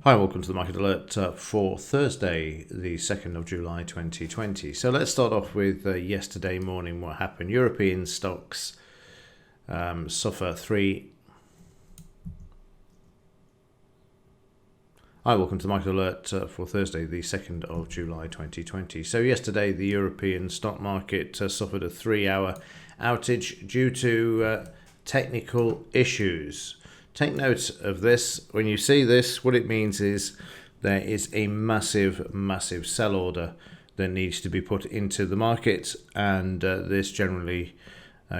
Hi, welcome to the Market Alert for Thursday, the 2nd of July 2020. So let's start off with yesterday morning, what happened. European stocks suffer three... Hi, welcome to the Market Alert for Thursday, the 2nd of July 2020. So yesterday, the European stock market suffered a 3-hour outage due to technical issues. Take note of this. When you see this, what it means is there is a massive sell order that needs to be put into the market, and this generally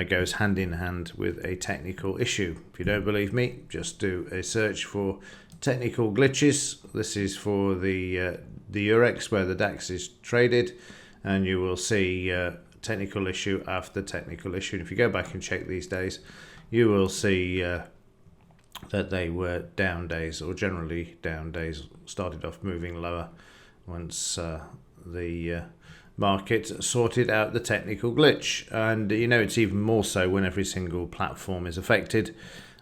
goes hand in hand with a technical issue. If you don't believe me, just do a search for technical glitches. This is for the Eurex, where the DAX is traded, and you will see technical issue after technical issue. And if you go back and check these days, you will see that they were down days, or generally down days. Started off moving lower once the market sorted out the technical glitch. And you know, it's even more so when every single platform is affected,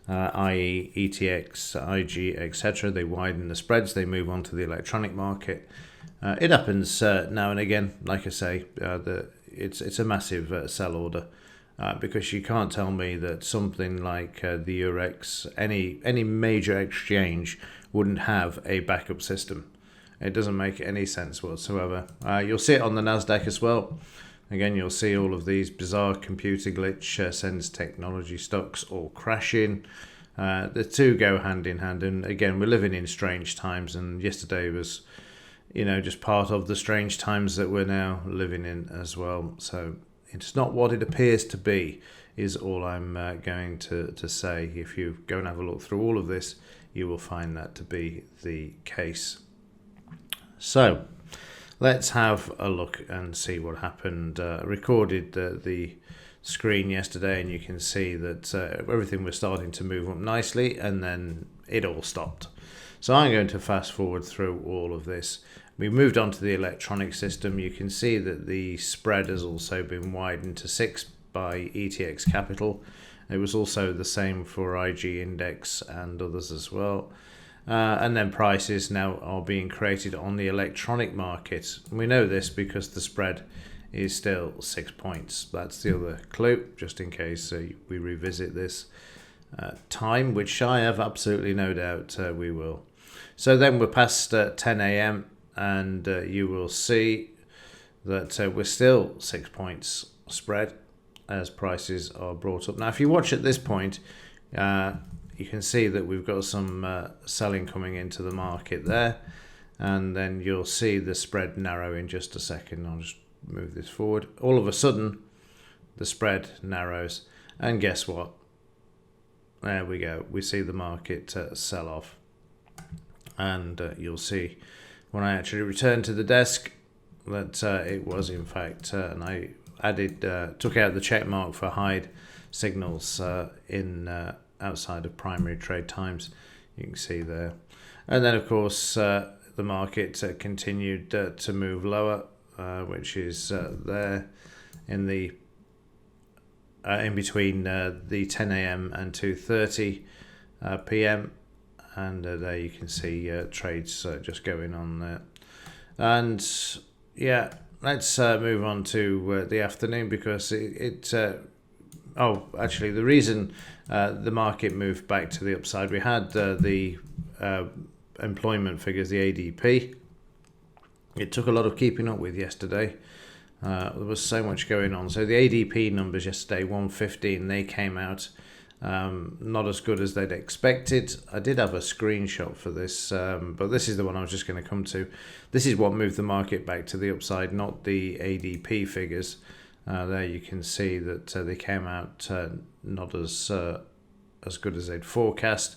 i.e. ETX, IG, etc. They widen the spreads, they move on to the electronic market. It happens now and again. Like I say, it's a massive sell order. Because you can't tell me that something like the Eurex, any major exchange, wouldn't have a backup system. It doesn't make any sense whatsoever. You'll see it on the Nasdaq as well. Again, you'll see all of these bizarre computer glitch sends technology stocks all crashing. The two go hand in hand, and again, we're living in strange times. And yesterday was, just part of the strange times that we're now living in as well. So it's not what it appears to be, is all I'm going to say. If you go and have a look through all of this, you will find that to be the case. So let's have a look and see what happened. I recorded the screen yesterday, and you can see that everything was starting to move up nicely, and then it all stopped. So I'm going to fast forward through all of this. We moved on to the electronic system. You can see that the spread has also been widened to 6 by ETX Capital. It was also the same for IG Index and others as well. And then prices now are being created on the electronic market. We know this because the spread is still 6 points. That's the other clue, just in case we revisit this time, which I have absolutely no doubt we will. So then we're past 10 a.m. and you will see that we're still 6 points spread as prices are brought up. Now, if you watch at this point, you can see that we've got some selling coming into the market there, and then you'll see the spread narrow in just a second. I'll just move this forward. All of a sudden, the spread narrows, and guess what? There we go. We see the market sell off, and you'll see when I actually returned to the desk that it was in fact, and I took out the check mark for hide signals in outside of primary trade times. You can see there, and then of course the market continued to move lower, which is there in the in between the 10 a.m. and 2:30 p.m. And there you can see trades just going on there. And yeah, let's move on to the afternoon, because actually the reason the market moved back to the upside, we had the employment figures, the ADP. It took a lot of keeping up with yesterday. There was so much going on. So the ADP numbers yesterday, 115, they came out not as good as they'd expected. I did have a screenshot for this, but this is the one I was just going to come to. This is what moved the market back to the upside, not the ADP figures. There you can see that they came out not as good as they'd forecast.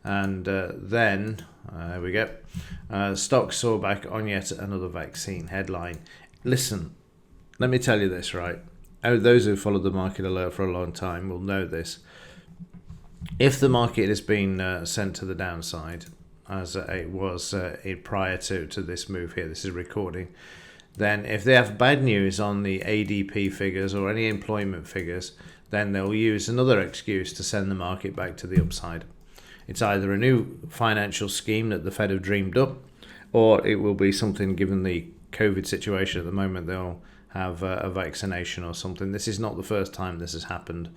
And then, there we go, stocks saw back on yet another vaccine headline. Listen, let me tell you this, right? Those who followed the Market Alert for a long time will know this. If the market has been sent to the downside, as it was prior to this move here, this is recording, then if they have bad news on the ADP figures or any employment figures, then they'll use another excuse to send the market back to the upside. it's either a new financial scheme that the Fed have dreamed up, or it will be something, given the COVID situation at the moment, they'll have a vaccination or something. This is not the first time this has happened,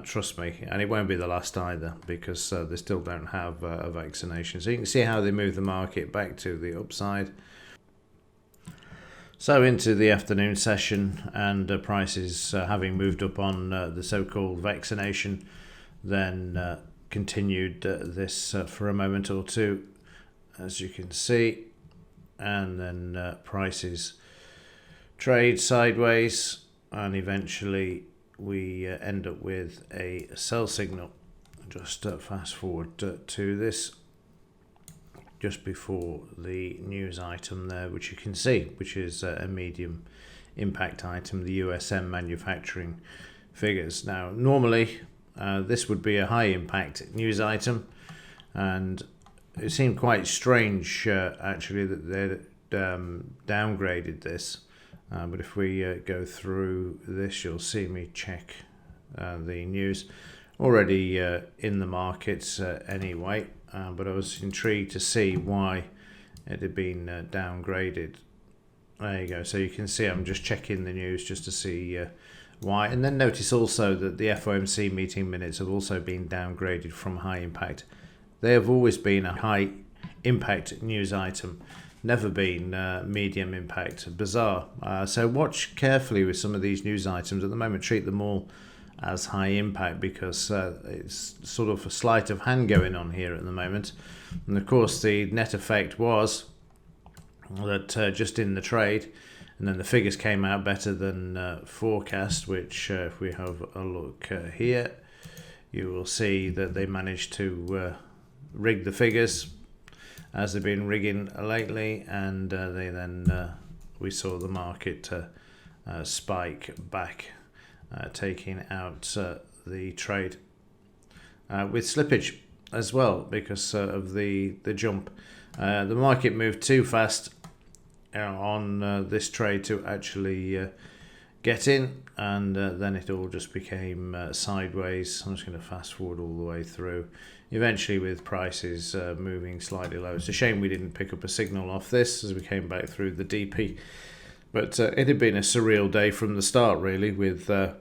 trust me, and it won't be the last either, because they still don't have a vaccination. So you can see how they move the market back to the upside. So into the afternoon session, and prices having moved up on the so-called vaccination, then continued this for a moment or two, as you can see, and then prices trade sideways, and eventually we end up with a sell signal. Just fast forward to this, just before the news item there, which you can see, which is a medium impact item, the USM manufacturing figures. Now, normally this would be a high impact news item, and it seemed quite strange actually that they downgraded this. But if we go through this, you'll see me check the news already in the markets anyway. But I was intrigued to see why it had been downgraded. There you go. So you can see I'm just checking the news just to see why. And then notice also that the FOMC meeting minutes have also been downgraded from high impact. They have always been a high impact news item, never been medium impact. Bizarre. So watch carefully with some of these news items. At the moment, treat them all as high impact, because it's sort of a sleight of hand going on here at the moment. And of course the net effect was that just in the trade, and then the figures came out better than forecast, which if we have a look here, you will see that they managed to rig the figures as they've been rigging lately, and they then we saw the market spike back, taking out the trade with slippage as well, because of the jump. The market moved too fast on this trade to actually get in, and then it all just became sideways. I'm just going to fast forward all the way through, eventually with prices moving slightly lower. It's a shame we didn't pick up a signal off this as we came back through the DP. But it had been a surreal day from the start, really, with the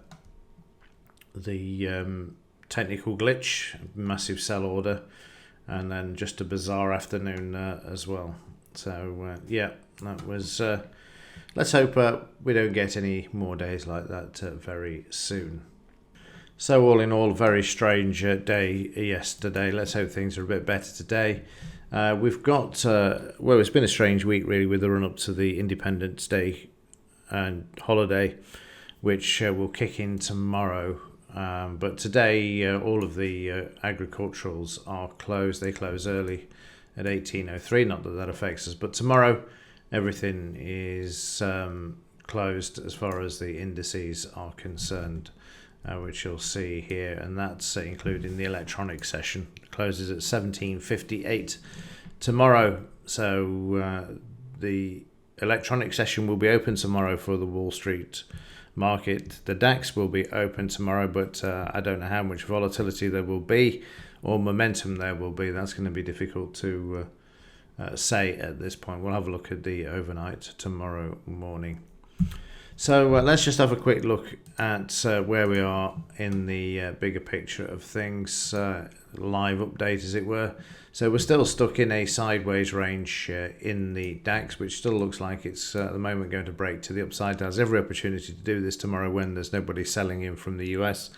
technical glitch, massive sell order, and then just a bizarre afternoon as well. So, yeah, that was... let's hope we don't get any more days like that very soon. So all in all, very strange day yesterday. Let's hope things are a bit better today. We've got, well, it's been a strange week really, with the run up to the Independence Day and holiday, which will kick in tomorrow. But today, all of the agriculturals are closed. They close early at 18:03. Not that that affects us, but tomorrow everything is closed as far as the indices are concerned, which you'll see here, and that's including the electronic session. It closes at 17:58 tomorrow. So the electronic session will be open tomorrow for the Wall Street market. The DAX will be open tomorrow, but I don't know how much volatility there will be or momentum there will be. That's going to be difficult to say at this point. We'll have a look at the overnight tomorrow morning. So let's just have a quick look at where we are in the bigger picture of things, live update as it were. So we're still stuck in a sideways range in the DAX, which still looks like it's at the moment going to break to the upside. It has every opportunity to do this tomorrow when there's nobody selling in from the US.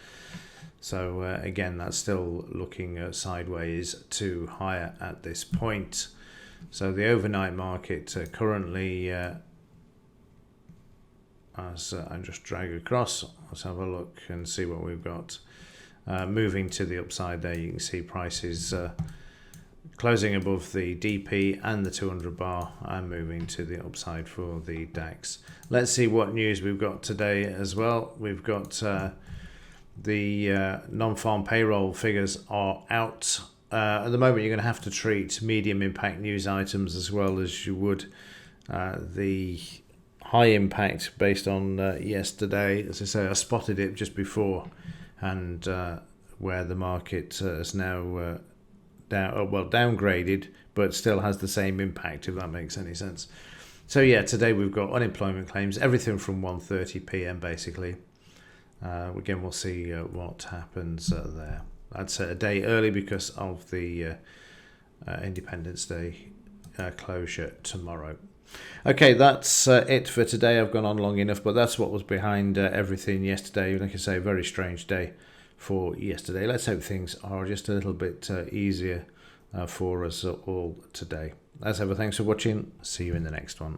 So again, that's still looking sideways to higher at this point. So the overnight market currently, as I just drag across, let's have a look and see what we've got. Moving to the upside there, you can see prices closing above the DP and the 200 bar, and moving to the upside for the DAX. Let's see what news we've got today as well. We've got the non-farm payroll figures are out. At the moment, you're going to have to treat medium impact news items as well as you would the high impact based on yesterday. As I say, I spotted it just before, and where the market has now downgraded, but still has the same impact, if that makes any sense. So yeah, today we've got unemployment claims, everything from 1:30 p.m. basically. Again, we'll see what happens there. I'd say a day early because of the Independence Day closure tomorrow. Okay, that's it for today. I've gone on long enough, but that's what was behind everything yesterday. Like I say, a very strange day for yesterday. Let's hope things are just a little bit easier for us all today. As ever, thanks for watching. See you in the next one.